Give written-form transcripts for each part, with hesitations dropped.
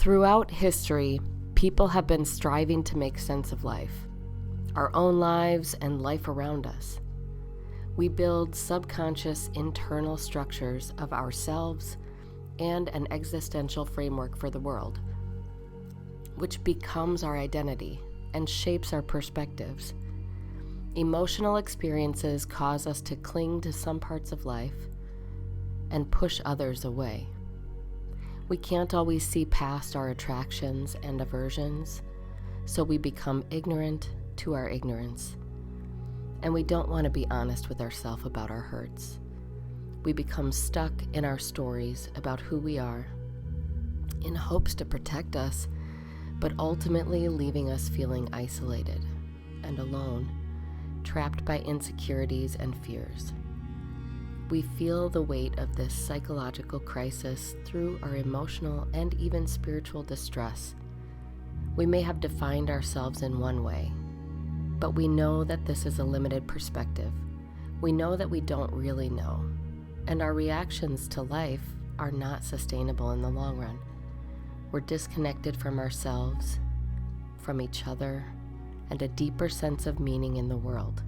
Throughout history, people have been striving to make sense of life, our own lives and life around us. We build subconscious internal structures of ourselves and an existential framework for the world, which becomes our identity and shapes our perspectives. Emotional experiences cause us to cling to some parts of life and push others away. We can't always see past our attractions and aversions, so we become ignorant to our ignorance. And we don't want to be honest with ourselves about our hurts. We become stuck in our stories about who we are, in hopes to protect us, but ultimately leaving us feeling isolated and alone, trapped by insecurities and fears. We feel the weight of this psychological crisis through our emotional and even spiritual distress. We may have defined ourselves in one way, but we know that this is a limited perspective. We know that we don't really know, and our reactions to life are not sustainable in the long run. We're disconnected from ourselves, from each other, and a deeper sense of meaning in the world.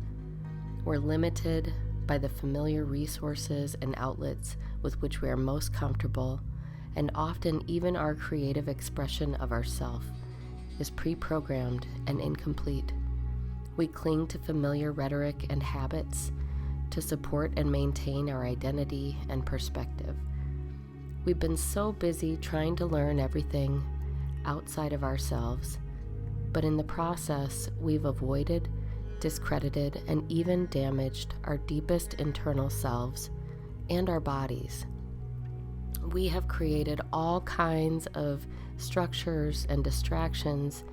We're limited by the familiar resources and outlets with which we are most comfortable, and often even our creative expression of ourself is pre-programmed and incomplete. We cling to familiar rhetoric and habits to support and maintain our identity and perspective. We've been so busy trying to learn everything outside of ourselves, but in the process, we've avoided, discredited, and even damaged our deepest internal selves and our bodies. We have created all kinds of structures and distractions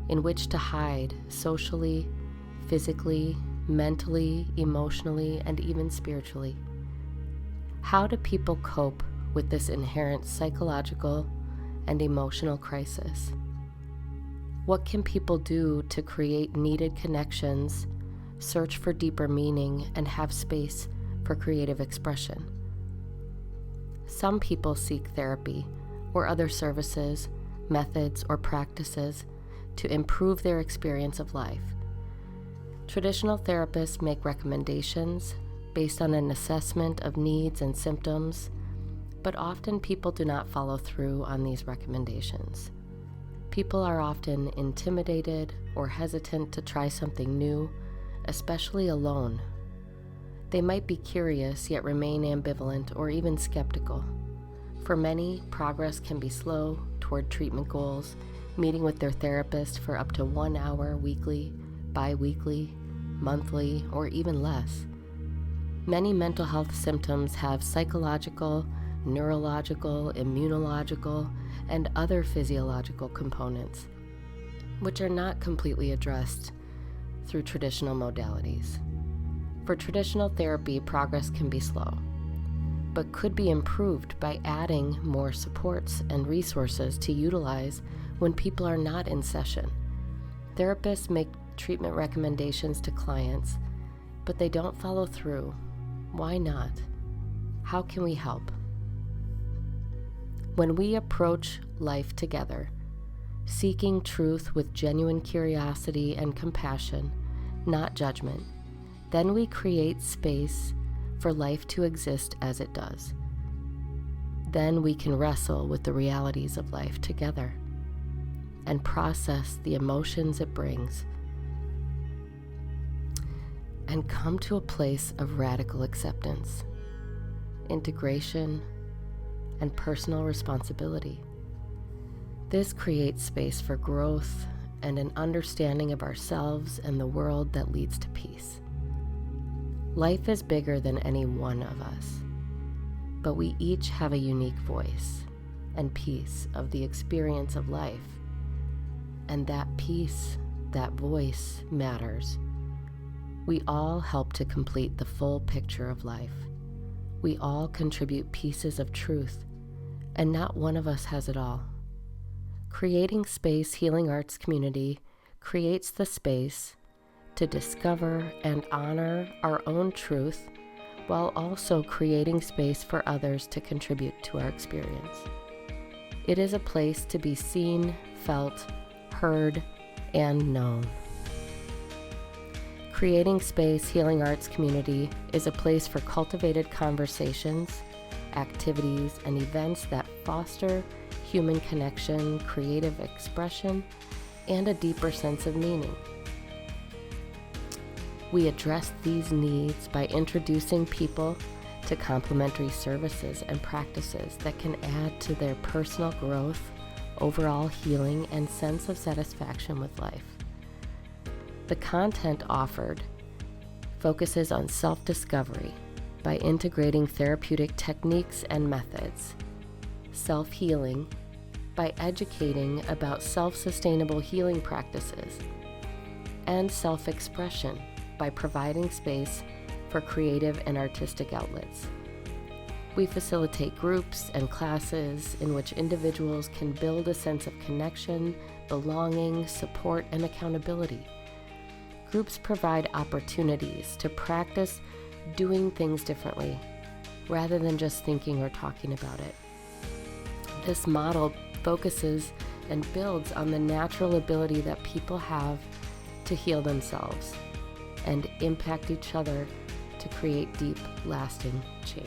in which to hide socially, physically, mentally, emotionally, and even spiritually. How do people cope with this inherent psychological and emotional crisis? What can people do to create needed connections, search for deeper meaning, and have space for creative expression? Some people seek therapy or other services, methods, or practices to improve their experience of life. Traditional therapists make recommendations based on an assessment of needs and symptoms, but often people do not follow through on these recommendations. People are often intimidated or hesitant to try something new, especially alone. They might be curious yet remain ambivalent or even skeptical. For many, progress can be slow toward treatment goals, meeting with their therapist for up to 1 hour weekly, bi-weekly, monthly, or even less. Many mental health symptoms have psychological, neurological, immunological, and other physiological components, which are not completely addressed through traditional modalities. For traditional therapy, progress can be slow, but could be improved by adding more supports and resources to utilize when people are not in session. Therapists make treatment recommendations to clients, but they don't follow through. Why not? How can we help? When we approach life together, seeking truth with genuine curiosity and compassion, not judgment, then we create space for life to exist as it does. Then we can wrestle with the realities of life together and process the emotions it brings and come to a place of radical acceptance, integration, and personal responsibility. This creates space for growth and an understanding of ourselves and the world that leads to peace. Life is bigger than any one of us, but we each have a unique voice and piece of the experience of life, and that piece, that voice, matters. We all help to complete the full picture of life. We all contribute pieces of truth, and not one of us has it all. Creating Space Healing Arts Community creates the space to discover and honor our own truth while also creating space for others to contribute to our experience. It is a place to be seen, felt, heard, and known. Creating Space Healing Arts Community is a place for cultivated conversations, activities, and events that foster human connection, creative expression, and a deeper sense of meaning. We address these needs by introducing people to complementary services and practices that can add to their personal growth, overall healing, and sense of satisfaction with life. The content offered focuses on self-discovery by integrating therapeutic techniques and methods, self-healing by educating about self-sustainable healing practices, and self-expression by providing space for creative and artistic outlets. We facilitate groups and classes in which individuals can build a sense of connection, belonging, support, and accountability. Groups provide opportunities to practice doing things differently, rather than just thinking or talking about it. This model focuses and builds on the natural ability that people have to heal themselves and impact each other to create deep, lasting change.